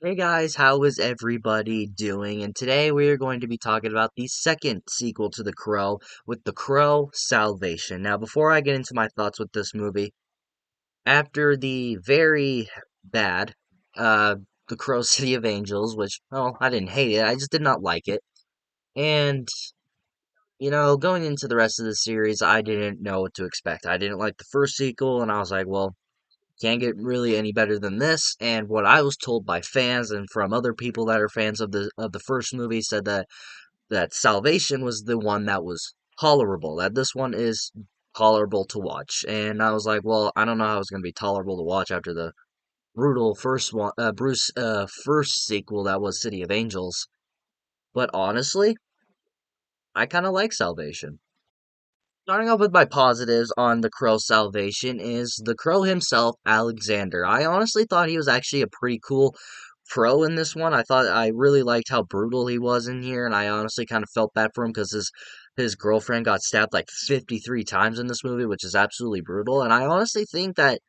Hey guys, how is everybody doing? And today we are going to be talking about the second sequel to The Crow with The Crow Salvation. Now, before I get into my thoughts with this movie, after the very bad uh The Crow City of Angels, which, well, I didn't hate it, I just did not like it. And going into the rest of the series, I didn't know what to expect. I didn't like the first sequel, and I was like, well, can't get really any better than this. And what I was told by fans and from other people that are fans of the first movie said that Salvation was the one that was tolerable. That this one is tolerable to watch. And I was like, well, I don't know how it's going to be tolerable to watch after the brutal first one, Bruce first sequel that was City of Angels. But honestly, I kind of like Salvation. Starting off with my positives on the Crow Salvation is the Crow himself, Alexander. I honestly thought he was actually a pretty cool Crow in this one. I really liked how brutal he was in here, and I honestly kind of felt bad for him because his girlfriend got stabbed like 53 times in this movie, which is absolutely brutal. And I honestly think that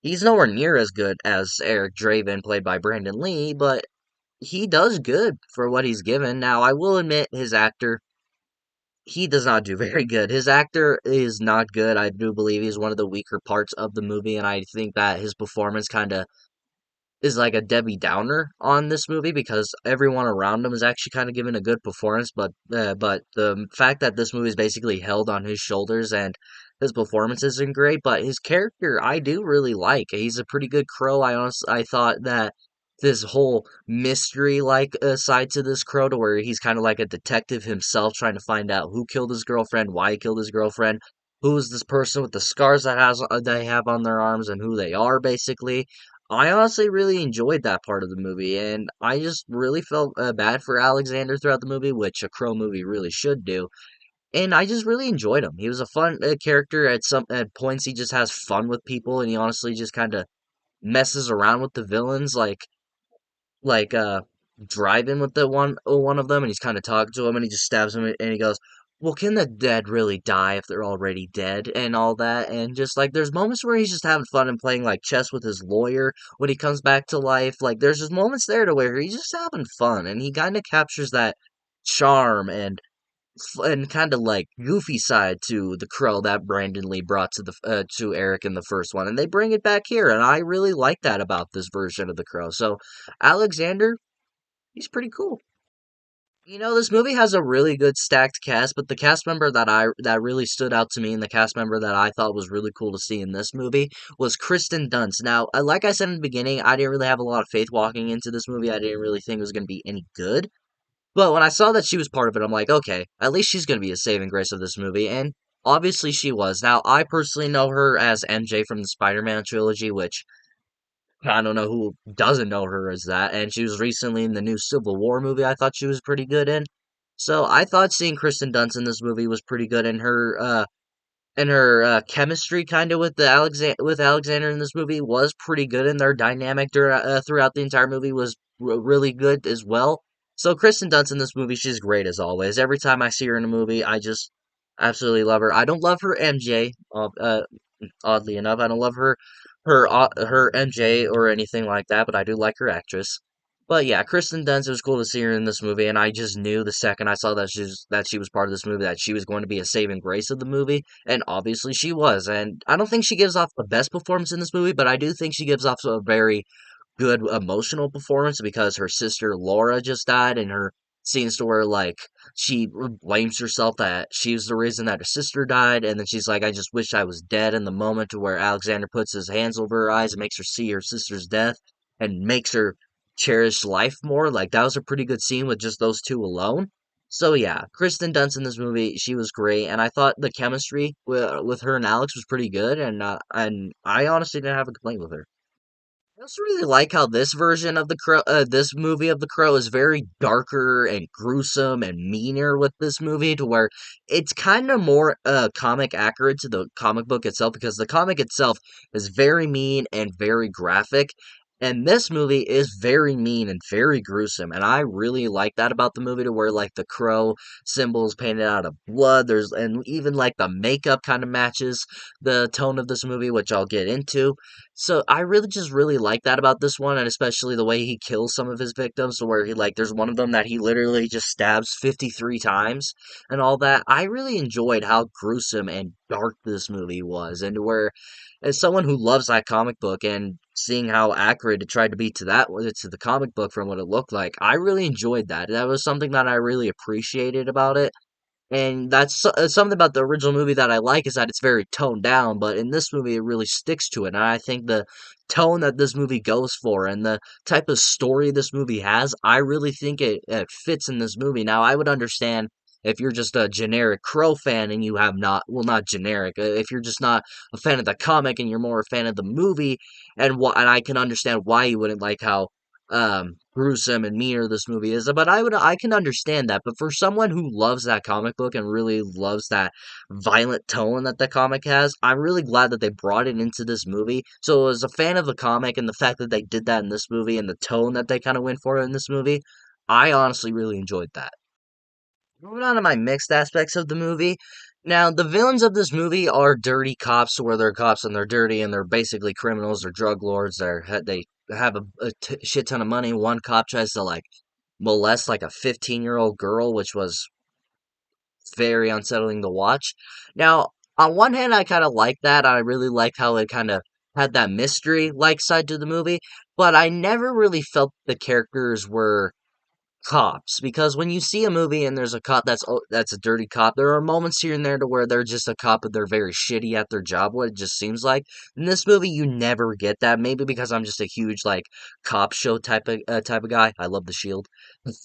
he's nowhere near as good as Eric Draven, played by Brandon Lee, but he does good for what he's given. Now, I will admit his actor he does not do very good. His actor is not good. I do believe he's one of the weaker parts of the movie, and I think that his performance kind of is like a Debbie Downer on this movie because everyone around him is actually kind of giving a good performance, but the fact that this movie is basically held on his shoulders and his performance isn't great, but his character I do really like. He's a pretty good Crow. I thought that this whole mystery like side to this Crow to where he's kind of like a detective himself trying to find out who killed his girlfriend, why he killed his girlfriend, who is this person with the scars that they have on their arms and who they are basically. I honestly really enjoyed that part of the movie, and I just really felt bad for Alexander throughout the movie, which a Crow movie really should do. And I just really enjoyed him. He was a fun character at points. He just has fun with people, and he honestly just kind of messes around with the villains, like driving with the one of them, and he's kind of talking to him, and he just stabs him, and he goes, "Well, can the dead really die if they're already dead?" and all that, and just like there's moments where he's just having fun and playing like chess with his lawyer when he comes back to life. Like there's just moments there to where he's just having fun, and he kind of captures that charm and kind of like goofy side to the Crow that Brandon Lee brought to Eric in the first one, and they bring it back here, and I really like that about this version of the Crow. So Alexander, he's pretty cool. This movie has a really good stacked cast, but the cast member that really stood out to me and the cast member that I thought was really cool to see in this movie was Kristen Dunst. Now, like I said in the beginning, I didn't really have a lot of faith walking into this movie. I didn't really think it was going to be any good. But when I saw that she was part of it, I'm like, okay, at least she's going to be a saving grace of this movie, and obviously she was. Now, I personally know her as MJ from the Spider-Man trilogy, which I don't know who doesn't know her as that, and she was recently in the new Civil War movie. I thought she was pretty good in. So I thought seeing Kristen Dunst in this movie was pretty good, and her chemistry kind of with Alexander in this movie was pretty good, and their dynamic throughout the entire movie was really good as well. So Kristen Dunst in this movie, she's great as always. Every time I see her in a movie, I just absolutely love her. I don't love her MJ, oddly enough. I don't love her MJ or anything like that, but I do like her actress. But yeah, Kristen Dunst, it was cool to see her in this movie, and I just knew the second I saw that she was part of this movie that she was going to be a saving grace of the movie, and obviously she was. And I don't think she gives off the best performance in this movie, but I do think she gives off a very good emotional performance because her sister Laura just died, and her scenes to where like she blames herself that she was the reason that her sister died, and then she's like, I just wish I was dead in the moment, to where Alexander puts his hands over her eyes and makes her see her sister's death and makes her cherish life more. Like that was a pretty good scene with just those two alone. So yeah, Kristen Dunst in this movie, she was great, and I thought the chemistry with her and Alex was pretty good, and I honestly didn't have a complaint with her. I also really like how this version of the Crow, this movie of the Crow is very darker and gruesome and meaner with this movie, to where it's kind of more comic accurate to the comic book itself, because the comic itself is very mean and very graphic, and this movie is very mean and very gruesome, and I really like that about the movie, to where like the crow symbols painted out of blood, and even like the makeup kind of matches the tone of this movie, which I'll get into. So I really just really like that about this one, and especially the way he kills some of his victims, to where he like there's one of them that he literally just stabs 53 times and all that. I really enjoyed how gruesome and dark this movie was, and where as someone who loves that comic book and seeing how accurate it tried to be to that to the comic book from what it looked like, I really enjoyed that. That was something that I really appreciated about it. And something about the original movie that I like is that it's very toned down, but in this movie it really sticks to it. And I think the tone that this movie goes for and the type of story this movie has, I really think it fits in this movie. Now, I would understand if you're just a generic Crow fan and you have not, well, not generic, if you're just not a fan of the comic and you're more a fan of the movie, and I can understand why you wouldn't like how gruesome and meaner this movie is, but I can understand that. But for someone who loves that comic book and really loves that violent tone that the comic has, I'm really glad that they brought it into this movie. So as a fan of the comic and the fact that they did that in this movie and the tone that they kind of went for in this movie, I honestly really enjoyed that. Moving on to my mixed aspects of the movie. Now, the villains of this movie are dirty cops, where they're cops and they're dirty and they're basically criminals. They're drug lords. They have a shit ton of money. One cop tries to like molest like a 15-year-old girl, which was very unsettling to watch. Now, on one hand, I kind of like that. I really liked how it kind of had that mystery like side to the movie, but I never really felt the characters were cops, because when you see a movie and there's a cop that's a dirty cop, there are moments here and there to where they're just a cop but they're very shitty at their job, what it just seems like. In this movie you never get that, maybe because I'm just a huge like cop show type of guy. I love The Shield.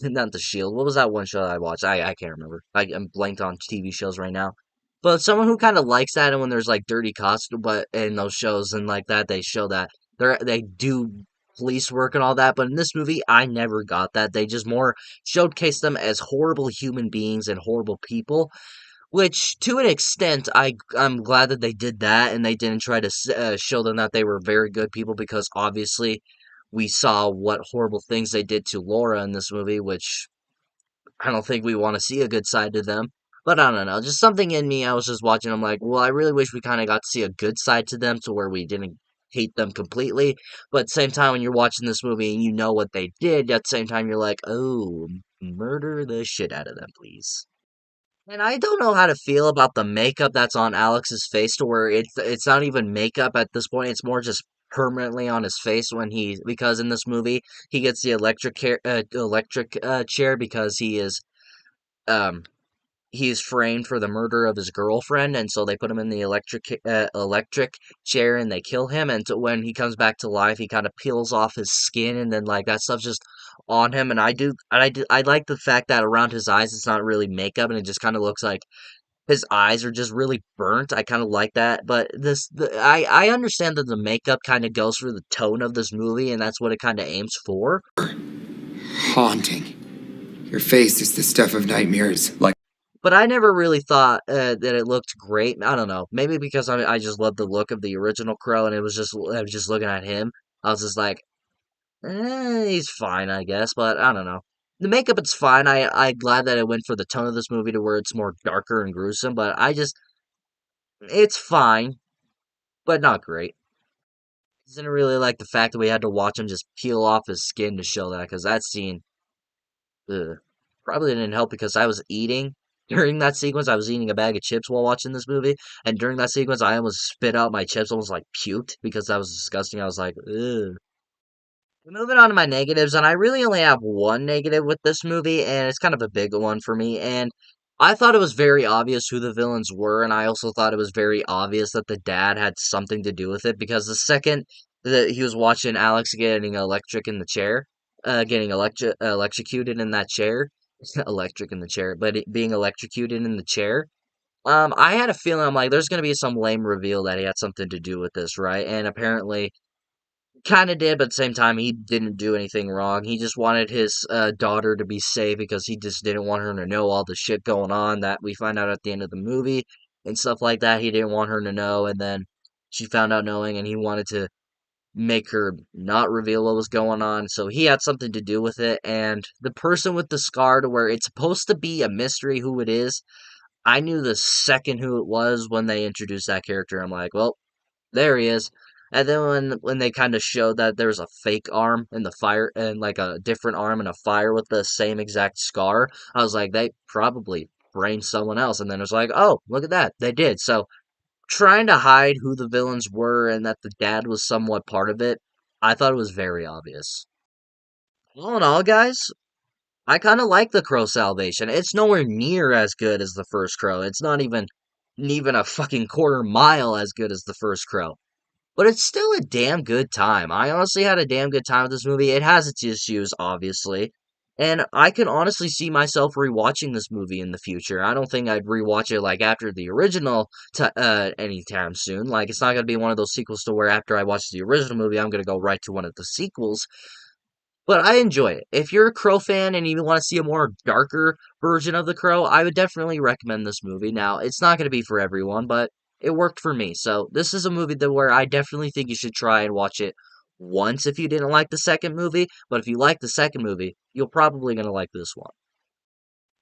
Not The Shield, what was that one show I watched? I can't remember. I'm blanked on TV shows right now. But someone who kind of likes that, and when there's like dirty cops but in those shows and like that, they show that they do police work and all that, but in this movie, I never got that. They just more showcase them as horrible human beings and horrible people, which to an extent, I'm glad that they did that and they didn't try to show them that they were very good people, because obviously we saw what horrible things they did to Laura in this movie, which I don't think we want to see a good side to them. But I don't know, just something in me, I was just watching, I'm like, well, I really wish we kind of got to see a good side to them to where we didn't hate them completely. But at the same time, when you're watching this movie and you know what they did, at the same time, you're like, oh, murder the shit out of them, please. And I don't know how to feel about the makeup that's on Alex's face, to where it's not even makeup at this point, it's more just permanently on his face when because in this movie he gets the electric chair because um he's framed for the murder of his girlfriend, and so they put him in the electric chair and they kill him. And so when he comes back to life, he kind of peels off his skin, and then like that stuff's just on him. And I like the fact that around his eyes it's not really makeup, and it just kind of looks like his eyes are just really burnt. I kind of like that, but I understand that the makeup kind of goes for the tone of this movie, and that's what it kind of aims for. Haunting. Your face is the stuff of nightmares. Like, But I never really thought that it looked great. I don't know. Maybe because I just love the look of the original Crow, and it was just I was just looking at him. I was just like, he's fine, I guess. But I don't know. The makeup, it's fine. I'm glad that it went for the tone of this movie to where it's more darker and gruesome. But it's fine, but not great. I didn't really like the fact that we had to watch him just peel off his skin to show that, because that scene, ugh, probably didn't help because I was eating during that sequence. I was eating a bag of chips while watching this movie, and during that sequence, I almost spit out my chips, almost like puked, because that was disgusting. I was like, ugh. Moving on to my negatives, and I really only have one negative with this movie, and it's kind of a big one for me. And I thought it was very obvious who the villains were, and I also thought it was very obvious that the dad had something to do with it, because the second that he was watching Alex getting electric in the chair, getting electrocuted in that chair, electric in the chair, but being electrocuted in the chair, I had a feeling, I'm like, there's gonna be some lame reveal that he had something to do with this, right? And apparently kind of did, but at the same time, he didn't do anything wrong. He just wanted his daughter to be safe, because he just didn't want her to know all the shit going on that we find out at the end of the movie and stuff like that. He didn't want her to know, and then she found out knowing, and he wanted to make her not reveal what was going on. So he had something to do with it, and the person with the scar, to where it's supposed to be a mystery who it is, I knew the second who it was when they introduced that character. I'm like, well, there he is. And then when they kind of showed that there was a fake arm in the fire and like a different arm in a fire with the same exact scar, I was like, they probably framed someone else. And then it was like, oh, look at that, they did. So trying to hide who the villains were and that the dad was somewhat part of it, I thought it was very obvious. All in all, guys, I kind of like the Crow Salvation. It's nowhere near as good as the first Crow. It's not even a fucking quarter mile as good as the first Crow. But it's still a damn good time. I honestly had a damn good time with this movie. It has its issues, obviously. And I can honestly see myself rewatching this movie in the future. I don't think I'd rewatch it like after the original anytime soon. Like it's not gonna be one of those sequels to where after I watch the original movie, I'm gonna go right to one of the sequels. But I enjoy it. If you're a Crow fan and you want to see a more darker version of The Crow, I would definitely recommend this movie. Now, it's not going to be for everyone, but it worked for me. So, this is a movie that where I definitely think you should try and watch it once if you didn't like the second movie, but if you like the second movie, you're probably going to like this one.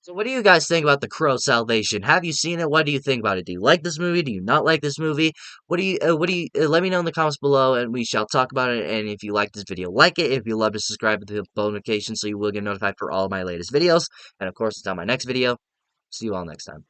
So what do you guys think about The Crow Salvation? Have you seen it? What do you think about it? Do you like this movie? Do you not like this movie? Let me know in the comments below and we shall talk about it. And if you like this video, like it. If you love to subscribe with the bell notification so you will get notified for all of my latest videos. And of course, until my next video, see you all next time.